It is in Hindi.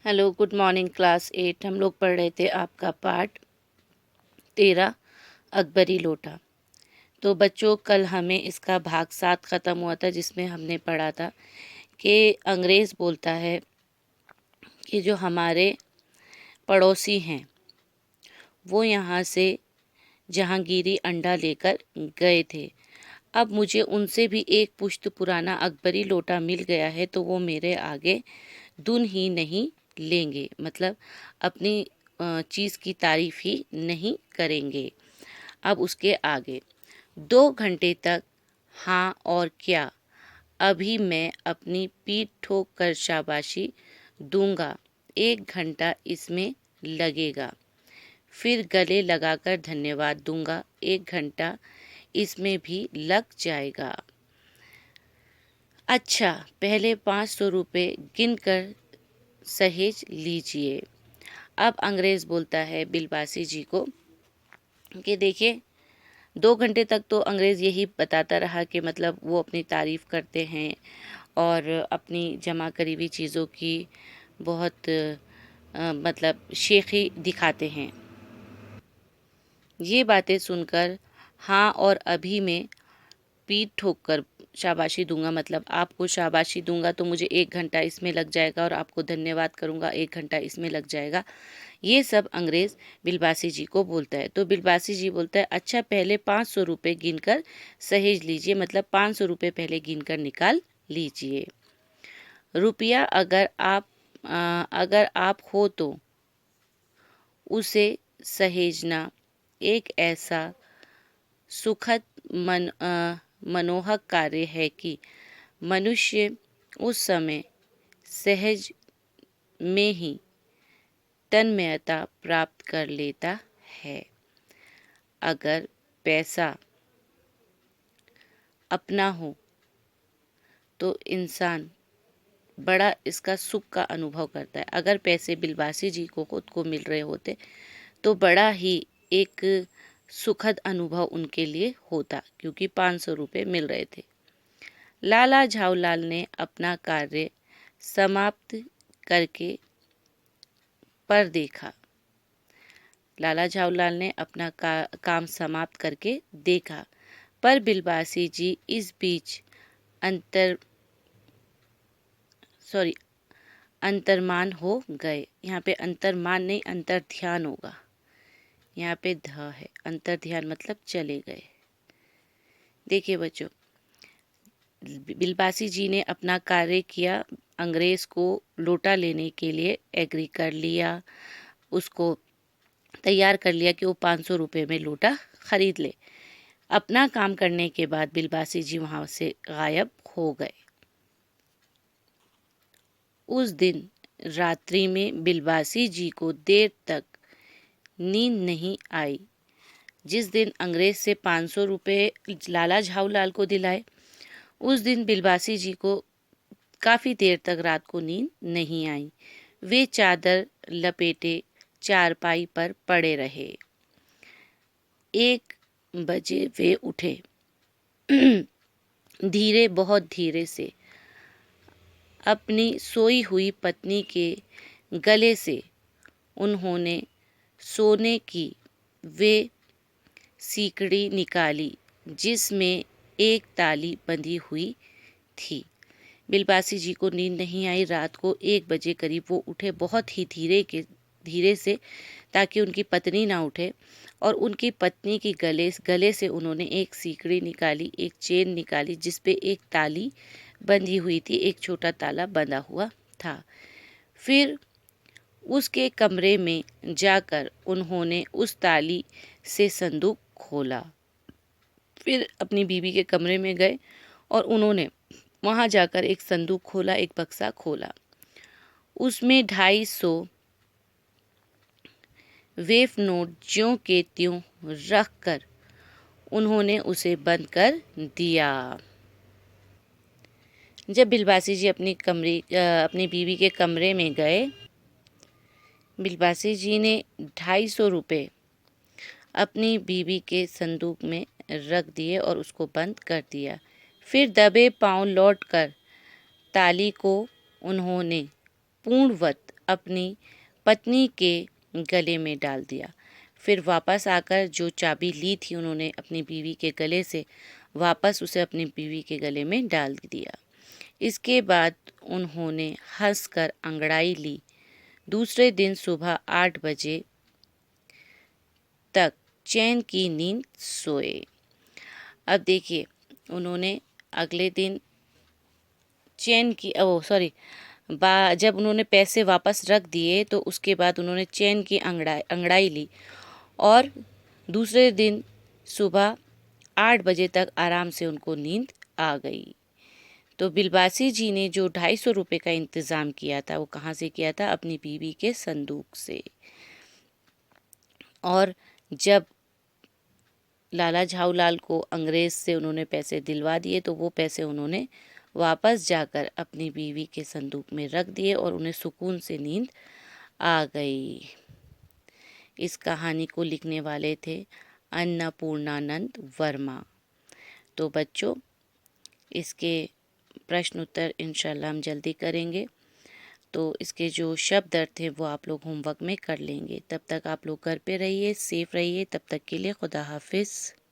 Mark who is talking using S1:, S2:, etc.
S1: Hello, good morning class 8। हम लोग पढ़ रहे थे आपका पाठ 13 अकबरी लोटा। तो बच्चों, कल हमें इसका भाग 7 ख़त्म हुआ था, जिसमें हमने पढ़ा था कि अंग्रेज़ बोलता है कि जो हमारे पड़ोसी हैं वो यहाँ से जहांगीरी अंडा लेकर गए थे। अब मुझे उनसे भी एक पुश्त पुराना अकबरी लोटा मिल गया है, तो वो मेरे आगे दुन ही नहीं लेंगे, मतलब अपनी चीज़ की तारीफ ही नहीं करेंगे। अब उसके आगे 2 घंटे तक हाँ और क्या, अभी मैं अपनी पीठ ठोक कर शाबाशी दूंगा, 1 घंटा इसमें लगेगा। फिर गले लगाकर धन्यवाद दूंगा, 1 घंटा इसमें भी लग जाएगा। अच्छा, पहले 500 रुपये गिन कर सहेज लीजिए। अब अंग्रेज़ बोलता है बिलबासी जी को कि देखिए, 2 घंटे तक तो अंग्रेज़ यही बताता रहा कि मतलब वो अपनी तारीफ़ करते हैं और अपनी जमा करी हुई चीज़ों की बहुत मतलब शेखी दिखाते हैं। ये बातें सुनकर हाँ और अभी मैं पीठ ठोक कर शाबाशी दूंगा, मतलब आपको शाबाशी दूंगा तो मुझे 1 घंटा इसमें लग जाएगा, और आपको धन्यवाद करूंगा 1 घंटा इसमें लग जाएगा। ये सब अंग्रेज़ बिलबासी जी को बोलता है। तो बिलबासी जी बोलता है, अच्छा पहले 500 रुपये गिन कर सहेज लीजिए, मतलब 500 रुपये पहले गिन कर निकाल लीजिए। रुपया अगर आप हो तो उसे सहेजना एक ऐसा सुखद मनोहक कार्य है कि मनुष्य उस समय सहज में ही तन्मयता प्राप्त कर लेता है। अगर पैसा अपना हो तो इंसान बड़ा इसका सुख का अनुभव करता है। अगर पैसे बिलबासी जी को खुद को मिल रहे होते तो बड़ा ही एक सुखद अनुभव उनके लिए होता, क्योंकि 500 रुपये मिल रहे थे। लाला झाऊलाल ने अपना कार्य समाप्त करके पर देखा। लाला झाऊलाल ने अपना काम समाप्त करके देखा, पर बिलबासी जी इस बीच अंतर्मान हो गए। यहाँ पे अंतर्मान नहीं, अंतर ध्यान होगा। यहाँ पे ध है, अंतर ध्यान मतलब चले गए। देखिए बच्चों, बिलबासी जी ने अपना कार्य किया, अंग्रेज को लोटा लेने के लिए एग्री कर लिया, उसको तैयार कर लिया कि वो 500 रुपये में लोटा खरीद ले। अपना काम करने के बाद बिलबासी जी वहां से गायब हो गए। उस दिन रात्रि में बिलबासी जी को देर तक नींद नहीं आई। जिस दिन अंग्रेज से 500 रुपये लाला झाऊलाल को दिलाए, उस दिन बिलबासी जी को काफ़ी देर तक रात को नींद नहीं आई। वे चादर लपेटे चारपाई पर पड़े रहे। 1 बजे वे उठे। धीरे, बहुत धीरे से अपनी सोई हुई पत्नी के गले से उन्होंने सोने की वे सीकड़ी निकाली, जिसमें एक ताली बंधी हुई थी। बिलबासी जी को नींद नहीं आई। रात को 1 बजे करीब वो उठे, बहुत ही धीरे से, ताकि उनकी पत्नी ना उठे, और उनकी पत्नी की गले से उन्होंने एक सीकड़ी निकाली, एक चेन निकाली, जिसपे एक ताली बंधी हुई थी, एक छोटा ताला बंधा हुआ था। फिर उसके कमरे में जाकर उन्होंने उस ताली से संदूक खोला। फिर अपनी बीवी के कमरे में गए और उन्होंने वहां जाकर एक संदूक खोला, एक बक्सा खोला। उसमें 250 वेफ नोट ज्यों के त्यों रख कर उन्होंने उसे बंद कर दिया। जब बिलबासी जी अपनी बीवी के कमरे में गए, बिलबासी जी ने 250 रुपये अपनी बीवी के संदूक में रख दिए और उसको बंद कर दिया। फिर दबे पांव लौटकर ताली को उन्होंने पूर्णवत अपनी पत्नी के गले में डाल दिया। फिर वापस आकर जो चाबी ली थी उन्होंने अपनी बीवी के गले से, वापस उसे अपनी बीवी के गले में डाल दिया। इसके बाद उन्होंने हंसकर अंगड़ाई ली। दूसरे दिन सुबह 8 बजे तक चैन की नींद सोए। अब देखिए, उन्होंने अगले दिन चैन की जब उन्होंने पैसे वापस रख दिए तो उसके बाद उन्होंने चैन की अंगड़ाई ली और दूसरे दिन सुबह 8 बजे तक आराम से उनको नींद आ गई। तो बिलबासी जी ने जो 250 रुपये का इंतज़ाम किया था वो कहाँ से किया था? अपनी बीवी के संदूक से। और जब लाला झाऊलाल को अंग्रेज़ से उन्होंने पैसे दिलवा दिए तो वो पैसे उन्होंने वापस जाकर अपनी बीवी के संदूक में रख दिए और उन्हें सुकून से नींद आ गई। इस कहानी को लिखने वाले थे अन्नपूर्णानंद वर्मा। तो बच्चों, इसके प्रश्न उत्तर इंशाल्लाह हम जल्दी करेंगे। तो इसके जो शब्द अर्थ हैं वो आप लोग होमवर्क में कर लेंगे। तब तक आप लोग घर पे रहिए, सेफ रहिए। तब तक के लिए खुदा हाफिज़।